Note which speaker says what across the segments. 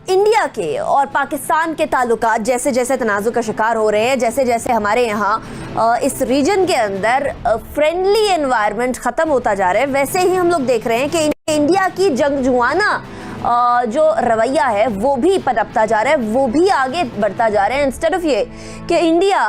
Speaker 1: India کے اور پاکستان کے تعلقات جیسے جیسے تنازع کا شکار ہو رہے ہیں، جیسے جیسے ہمارے یہاں اس ریجن کے اندر فرینڈلی انوائرمنٹ ختم ہوتا جا رہا ہے، ویسے ہی ہم لوگ دیکھ رہے ہیں کہ انڈیا کی جنگجوانہ جو رویہ ہے وہ بھی پنپتا جا رہا ہے، وہ بھی آگے بڑھتا جا رہا ہے، انسٹیڈ آف یہ کہ انڈیا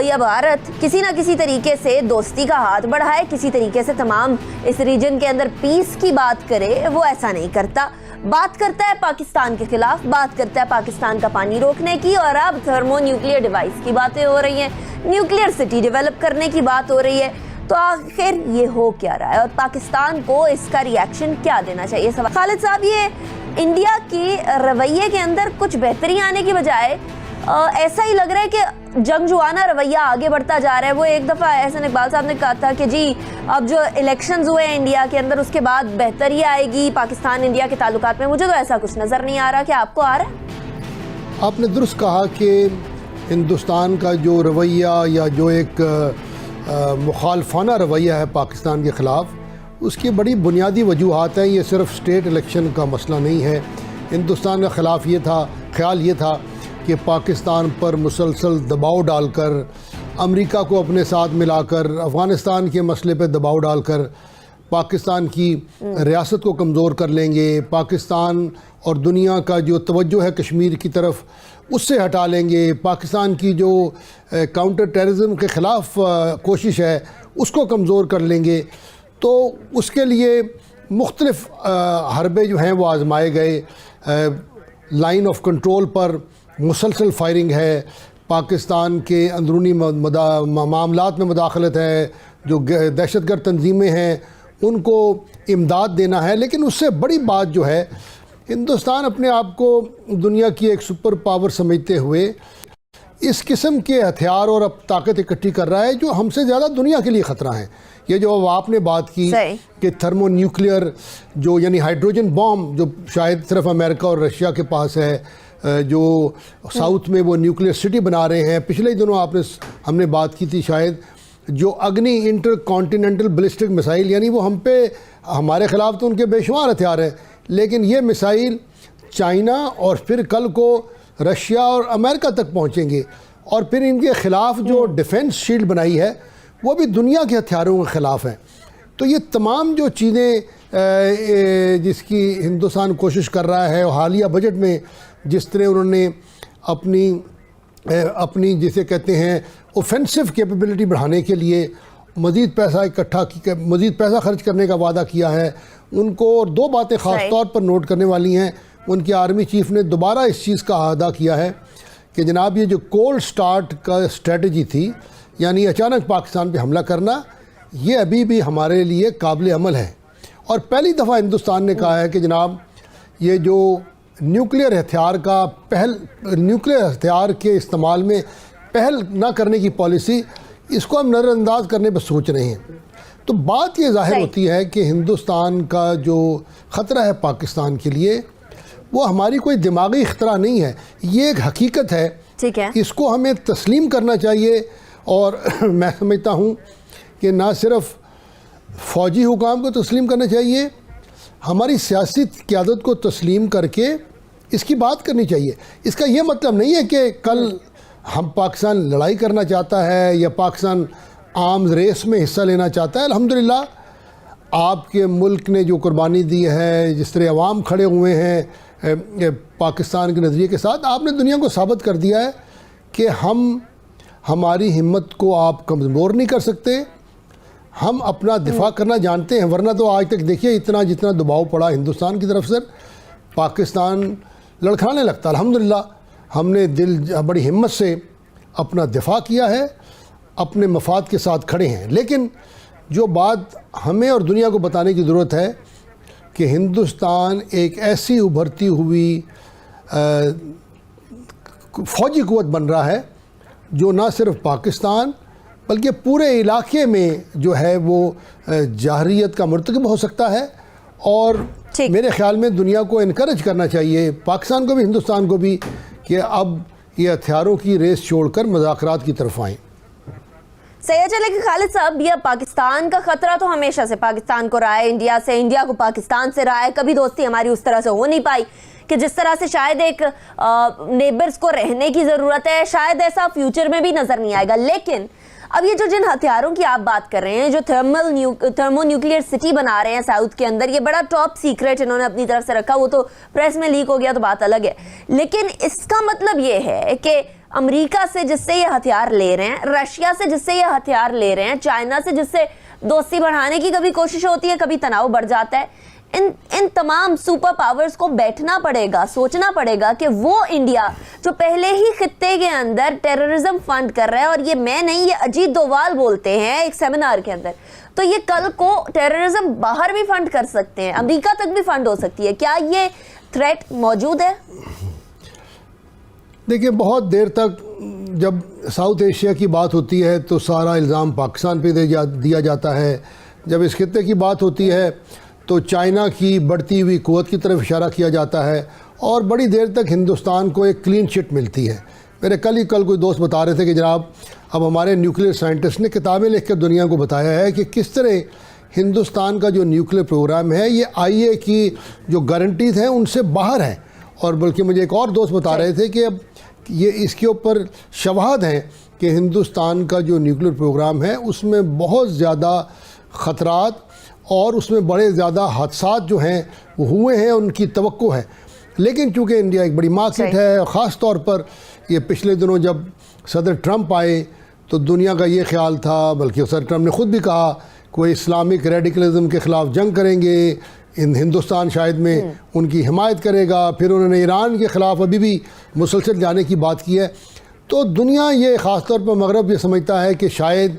Speaker 1: یا بھارت کسی نہ کسی طریقے سے دوستی کا ہاتھ بڑھائے، کسی طریقے سے تمام اس ریجن کے اندر پیس کی بات کرے، وہ ایسا نہیں کرتا، بات کرتا ہے پاکستان کے خلاف، بات کرتا ہے پاکستان کا پانی روکنے کی، اور اب تھرمو نیوکلیئر ڈیوائس کی باتیں ہو رہی ہیں، نیوکلیئر سٹی ڈیولپ کرنے کی بات ہو رہی ہے۔ تو آخر یہ ہو کیا رہا ہے اور پاکستان کو اس کا ری ایکشن کیا دینا چاہیے؟ خالد صاحب، یہ انڈیا کی رویے کے اندر کچھ بہتری آنے کی بجائے ایسا ہی لگ رہا ہے کہ جنگجوانہ رویہ آگے بڑھتا جا رہا ہے۔ وہ ایک دفعہ احسن اقبال صاحب نے کہا تھا کہ جی اب جو الیکشنز ہوئے ہیں انڈیا کے اندر، اس کے بعد بہتری آئے گی پاکستان انڈیا کے تعلقات میں۔ مجھے تو ایسا کچھ نظر نہیں آ رہا، کہ آپ کو آ رہا ہے؟
Speaker 2: آپ نے درست کہا کہ ہندوستان کا جو رویہ یا جو ایک مخالفانہ رویہ ہے پاکستان کے خلاف، اس کی بڑی بنیادی وجوہات ہیں۔ یہ صرف اسٹیٹ الیکشن کا مسئلہ نہیں ہے۔ ہندوستان کا خیال یہ تھا کہ پاکستان پر مسلسل دباؤ ڈال کر، امریکہ کو اپنے ساتھ ملا کر، افغانستان کے مسئلے پہ دباؤ ڈال کر پاکستان کی ریاست کو کمزور کر لیں گے، پاکستان اور دنیا کا جو توجہ ہے کشمیر کی طرف اس سے ہٹا لیں گے، پاکستان کی جو کاؤنٹر ٹیررزم کے خلاف کوشش ہے اس کو کمزور کر لیں گے۔ تو اس کے لیے مختلف حربے جو ہیں وہ آزمائے گئے۔ لائن آف کنٹرول پر مسلسل فائرنگ ہے، پاکستان کے اندرونی معاملات میں مداخلت ہے، جو دہشت گرد تنظیمیں ہیں ان کو امداد دینا ہے۔ لیکن اس سے بڑی بات جو ہے، ہندوستان اپنے آپ کو دنیا کی ایک سپر پاور سمجھتے ہوئے اس قسم کے ہتھیار اور اب طاقت اکٹھی کر رہا ہے جو ہم سے زیادہ دنیا کے لیے خطرہ ہیں۔ یہ جو آپ نے بات کی کہ تھرمو نیوکلیئر جو یعنی ہائیڈروجن بام، جو شاید صرف امریکہ اور رشیا کے پاس ہے، جو ساؤتھ میں وہ نیوکلیئر سٹی بنا رہے ہیں۔ پچھلے دنوں ہم نے بات کی تھی شاید، جو اگنی انٹر کانٹیننٹل بلسٹک مسائل، یعنی وہ ہمارے خلاف تو ان کے بے شمار ہتھیار ہیں، لیکن یہ مسائل چائنا اور پھر کل کو رشیا اور امریکہ تک پہنچیں گے، اور پھر ان کے خلاف جو ڈیفنس شیلڈ بنائی ہے وہ بھی دنیا کے ہتھیاروں کے خلاف ہیں۔ تو یہ تمام جو چیزیں جس کی ہندوستان کوشش کر رہا ہے، حالیہ بجٹ میں جس طرح انہوں نے اپنی جسے کہتے ہیں اوفینسو کیپیبلٹی بڑھانے کے لیے مزید پیسہ خرچ کرنے کا وعدہ کیا ہے، ان کو اور دو باتیں خاص طور پر نوٹ کرنے والی ہیں۔ ان کی آرمی چیف نے دوبارہ اس چیز کا اعادہ کیا ہے کہ جناب یہ جو کولڈ سٹارٹ کا اسٹریٹجی تھی، یعنی اچانک پاکستان پہ حملہ کرنا، یہ ابھی بھی ہمارے لیے قابل عمل ہے۔ اور پہلی دفعہ ہندوستان نے کہا ہے کہ جناب یہ جو نیوکلیئر ہتھیار کے استعمال میں پہل نہ کرنے کی پالیسی، اس کو ہم نظر انداز کرنے پر سوچ رہے ہیں۔ تو بات یہ ظاہر ہوتی ہے کہ ہندوستان کا جو خطرہ ہے پاکستان کے لیے، وہ ہماری کوئی دماغی اختراع نہیں ہے، یہ ایک حقیقت ہے۔ اس کو ہمیں تسلیم کرنا چاہیے، اور میں سمجھتا ہوں کہ نہ صرف فوجی حکام کو تسلیم کرنا چاہیے، ہماری سیاسی قیادت کو تسلیم کر کے اس کی بات کرنی چاہیے۔ اس کا یہ مطلب نہیں ہے کہ کل ہم پاکستان لڑائی کرنا چاہتا ہے یا پاکستان آرمز ریس میں حصہ لینا چاہتا ہے۔ الحمدللہ آپ کے ملک نے جو قربانی دی ہے، جس طرح عوام کھڑے ہوئے ہیں پاکستان کے نظریے کے ساتھ، آپ نے دنیا کو ثابت کر دیا ہے کہ ہماری ہمت کو آپ کمزور نہیں کر سکتے، ہم اپنا دفاع کرنا جانتے ہیں۔ ورنہ تو آج تک دیکھیے جتنا دباؤ پڑا ہندوستان کی طرف سے، پاکستان لڑکھڑانے لگتا۔ الحمدللہ ہم نے بڑی ہمت سے اپنا دفاع کیا ہے، اپنے مفاد کے ساتھ کھڑے ہیں۔ لیکن جو بات ہمیں اور دنیا کو بتانے کی ضرورت ہے کہ ہندوستان ایک ایسی ابھرتی ہوئی فوجی قوت بن رہا ہے جو نہ صرف پاکستان بلکہ پورے علاقے میں جو ہے وہ جارحیت کا مرتکب ہو سکتا ہے۔ اور میرے خیال میں دنیا کو انکریج کرنا چاہیے، پاکستان کو بھی ہندوستان کو بھی، کہ اب یہ ہتھیاروں کی ریس چھوڑ کر مذاکرات کی طرف آئیں۔
Speaker 1: صحیح چلے کہ خالد صاحب، یہ پاکستان کا خطرہ تو ہمیشہ سے پاکستان کو رہا ہے، انڈیا کو پاکستان سے رہا ہے، کبھی دوستی ہماری اس طرح سے ہو نہیں پائی۔ کہ جس طرح سے شاید ایک نیبرز کو رہنے کی ضرورت ہے, شاید ایسا فیوچر میں بھی نظر نہیں آئے گا. لیکن اب یہ جو جن ہتھیاروں کی آپ بات کر رہے ہیں, جو تھرمو نیوکلیئر سٹی بنا رہے ہیں ساؤتھ کے اندر, یہ بڑا ٹاپ سیکرٹ انہوں نے اپنی طرف سے رکھا, وہ تو پریس میں لیک ہو گیا تو بات الگ ہے. لیکن اس کا مطلب یہ ہے کہ امریکہ سے جس سے یہ ہتھیار لے رہے ہیں, رشیا سے جس سے یہ ہتھیار لے رہے ہیں, چائنا سے جس سے دوستی بڑھانے کی کبھی کوشش ہوتی ہے, کبھی تناؤ بڑھ جاتا ہے, ان تمام سپر پاورز کو بیٹھنا پڑے گا, سوچنا پڑے گا کہ وہ انڈیا جو پہلے ہی خطے کے اندر ٹیررزم فنڈ کر رہا ہے, اور یہ میں نہیں, یہ اجیت دووال بولتے ہیں ایک سیمینار کے اندر, تو یہ کل کو ٹیررزم باہر بھی فنڈ کر سکتے ہیں, امریکہ تک بھی فنڈ ہو سکتی ہے. کیا یہ تھریٹ موجود ہے؟
Speaker 2: دیکھیں, بہت دیر تک جب ساؤتھ ایشیا کی بات ہوتی ہے تو سارا الزام پاکستان پہ دیا جاتا ہے. جب اس خطے کی بات ہوتی ہے تو چائنا کی بڑھتی ہوئی قوت کی طرف اشارہ کیا جاتا ہے, اور بڑی دیر تک ہندوستان کو ایک کلین چٹ ملتی ہے. میرے کل کوئی دوست بتا رہے تھے کہ جناب اب ہمارے نیوکلیئر سائنٹسٹ نے کتابیں لکھ کر دنیا کو بتایا ہے کہ کس طرح ہندوستان کا جو نیوکلیئر پروگرام ہے یہ آئی اے کی جو گارنٹیز ہیں ان سے باہر ہے. اور بلکہ مجھے ایک اور دوست بتا رہے تھے کہ اب یہ اس کے اوپر شواہد ہیں کہ ہندوستان کا جو نیوکلیئر پروگرام ہے اس میں بہت زیادہ خطرات اور اس میں بڑے زیادہ حادثات جو ہیں وہ ہوئے ہیں, ان کی توقع ہے. لیکن چونکہ انڈیا ایک بڑی مارکیٹ ہے, خاص طور پر یہ پچھلے دنوں جب صدر ٹرمپ آئے تو دنیا کا یہ خیال تھا, بلکہ صدر ٹرمپ نے خود بھی کہا کوئی اسلامک ریڈیکلزم کے خلاف جنگ کریں گے, ہندوستان شاید میں ان کی حمایت کرے گا. پھر انہوں نے ایران کے خلاف ابھی بھی مسلسل جانے کی بات کی ہے. تو دنیا یہ خاص طور پر مغرب یہ سمجھتا ہے کہ شاید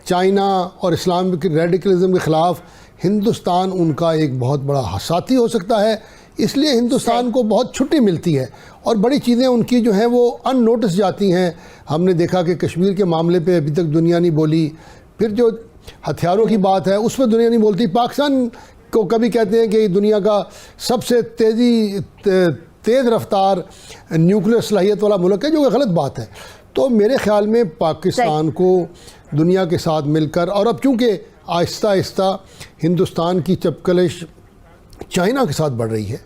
Speaker 2: چائنا اور اسلامک ریڈیکلزم کے خلاف ہندوستان ان کا ایک بہت بڑا ساتھی ہو سکتا ہے. اس لیے ہندوستان کو بہت چھٹی ملتی ہے اور بڑی چیزیں ان کی جو ہیں وہ ان نوٹس جاتی ہیں. ہم نے دیکھا کہ کشمیر کے معاملے پہ ابھی تک دنیا نہیں بولی, پھر جو ہتھیاروں کی بات ہے اس پہ دنیا نہیں بولتی. پاکستان کو کبھی کہتے ہیں کہ دنیا کا سب سے تیز رفتار نیوکلیئر صلاحیت والا ملک ہے, جو کہ غلط بات ہے. تو میرے خیال میں پاکستان کو دنیا کے ساتھ مل کر, اور اب چونکہ آہستہ آہستہ ہندوستان کی چپکلش چائنا کے ساتھ بڑھ رہی ہے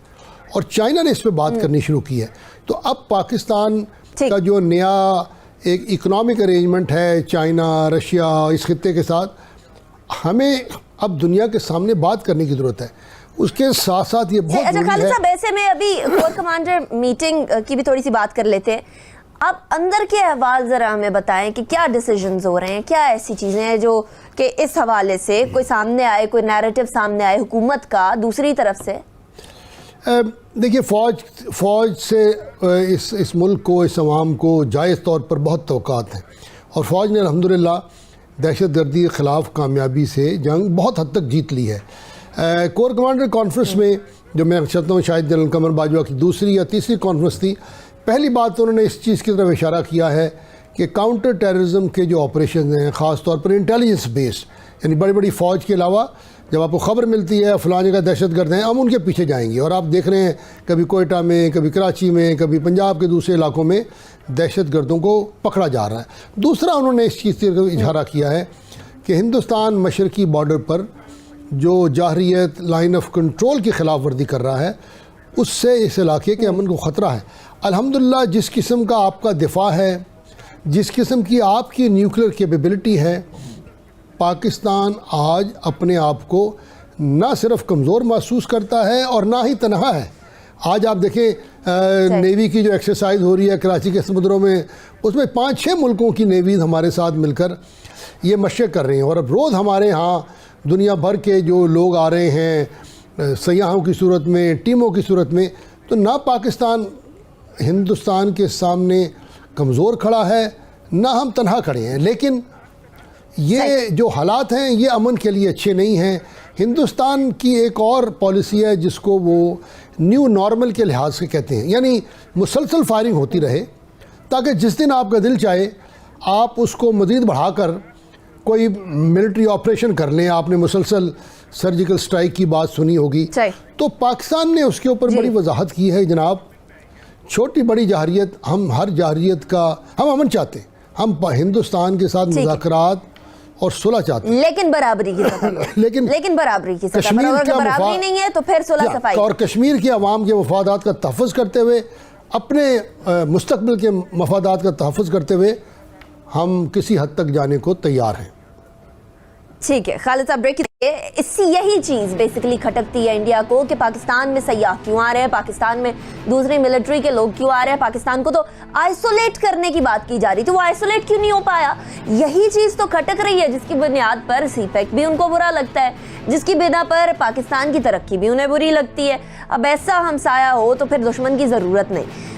Speaker 2: اور چائنا نے اس پہ بات کرنی شروع کی ہے, تو اب پاکستان کا جو نیا ایک اکنامک ارینجمنٹ ہے چائنا رشیا اس خطے کے ساتھ, ہمیں اب دنیا کے سامنے بات کرنے کی ضرورت ہے. اس کے ساتھ ساتھ یہ بہت ضروری ہے.
Speaker 1: خالد صاحب, ایسے میں ابھی کور کمانڈر میٹنگ کی بھی تھوڑی سی بات کر لیتے ہیں. آپ اندر کے احوال ذرا ہمیں بتائیں کہ کیا ڈیسیجنز ہو رہے ہیں, کیا ایسی چیزیں ہیں جو کہ اس حوالے سے کوئی سامنے آئے, کوئی نیریٹو سامنے آئے حکومت کا دوسری طرف سے؟
Speaker 2: دیکھیے, فوج سے اس ملک کو, اس عوام کو جائز طور پر بہت توقعات ہیں, اور فوج نے الحمدللہ دہشت گردی کے خلاف کامیابی سے جنگ بہت حد تک جیت لی ہے. کور کمانڈر کانفرنس میں جو میں چاہتا ہوں شاید جنرل قمر باجوہ کی دوسری یا تیسری کانفرنس تھی, پہلی بات تو انہوں نے اس چیز کی طرف اشارہ کیا ہے کہ کاؤنٹر ٹیررزم کے جو آپریشنز ہیں خاص طور پر انٹیلیجنس بیسڈ, یعنی بڑی بڑی فوج کے علاوہ جب آپ کو خبر ملتی ہے فلاں جگہ دہشت گرد ہیں, ہم ان کے پیچھے جائیں گے. اور آپ دیکھ رہے ہیں کبھی کوئٹہ میں, کبھی کراچی میں, کبھی پنجاب کے دوسرے علاقوں میں دہشت گردوں کو پکڑا جا رہا ہے. دوسرا انہوں نے اس چیز سے اظہار کیا ہے کہ ہندوستان مشرقی بارڈر پر جو جارحیت لائن آف کنٹرول کی خلاف ورزی کر رہا ہے اس سے اس علاقے کے امن کو خطرہ ہے. الحمدللہ جس قسم کا آپ کا دفاع ہے, جس قسم کی آپ کی نیوکلیئر کیپیبلٹی ہے, پاکستان آج اپنے آپ کو نہ صرف کمزور محسوس کرتا ہے اور نہ ہی تنہا ہے. آج آپ دیکھیں نیوی کی جو ایکسرسائز ہو رہی ہے کراچی کے سمندروں میں, اس میں 5-6 ملکوں کی نیویز ہمارے ساتھ مل کر یہ مشق کر رہے ہیں. اور اب روز ہمارے ہاں دنیا بھر کے جو لوگ آ رہے ہیں سیاحوں کی صورت میں, ٹیموں کی صورت میں, تو نہ پاکستان ہندوستان کے سامنے کمزور کھڑا ہے نہ ہم تنہا کھڑے ہیں. لیکن یہ جو حالات ہیں یہ امن کے لیے اچھے نہیں ہیں. ہندوستان کی ایک اور پالیسی ہے جس کو وہ نیو نارمل کے لحاظ سے کہتے ہیں, یعنی مسلسل فائرنگ ہوتی رہے تاکہ جس دن آپ کا دل چاہے آپ اس کو مزید بڑھا کر کوئی ملٹری آپریشن کر لیں. آپ نے مسلسل سرجیکل سٹرائک کی بات سنی ہوگی, تو پاکستان نے اس کے اوپر بڑی وضاحت کی ہے. جناب چھوٹی بڑی جارحیت, ہم ہر جارحیت کا ہم امن چاہتے ہیں, ہم ہندوستان کے ساتھ مذاکرات اور صلح چاہتے ہیں،
Speaker 1: لیکن برابری کی سطح پر،
Speaker 2: لیکن
Speaker 1: برابری کی سطح پر،
Speaker 2: کشمیر
Speaker 1: اور
Speaker 2: کا
Speaker 1: اگر برابری نہیں ہے تو پھر صلح صفائی.
Speaker 2: اور کشمیر کے عوام کے مفادات کا تحفظ کرتے ہوئے، اپنے مستقبل کے مفادات کا تحفظ کرتے ہوئے ہم کسی حد تک جانے کو تیار ہیں.
Speaker 1: ٹھیک ہے خالد صاحب، بریک. اس سے یہی چیز بیسیکلی کھٹکتی ہے انڈیا کو کہ پاکستان میں سیاح کیوں آ رہے ہیں، پاکستان میں دوسری ملٹری کے لوگ کیوں آ رہے ہیں، پاکستان کو تو آئسولیٹ کرنے کی بات کی جا رہی تھی، وہ آئسولیٹ کیوں نہیں ہو پایا؟ یہی چیز تو کھٹک رہی ہے جس کی بنیاد پر سی پیک بھی ان کو برا لگتا ہے، جس کی بنا پر پاکستان کی ترقی بھی انہیں بری لگتی ہے. اب ایسا ہمسایہ ہو تو پھر دشمن کی ضرورت نہیں.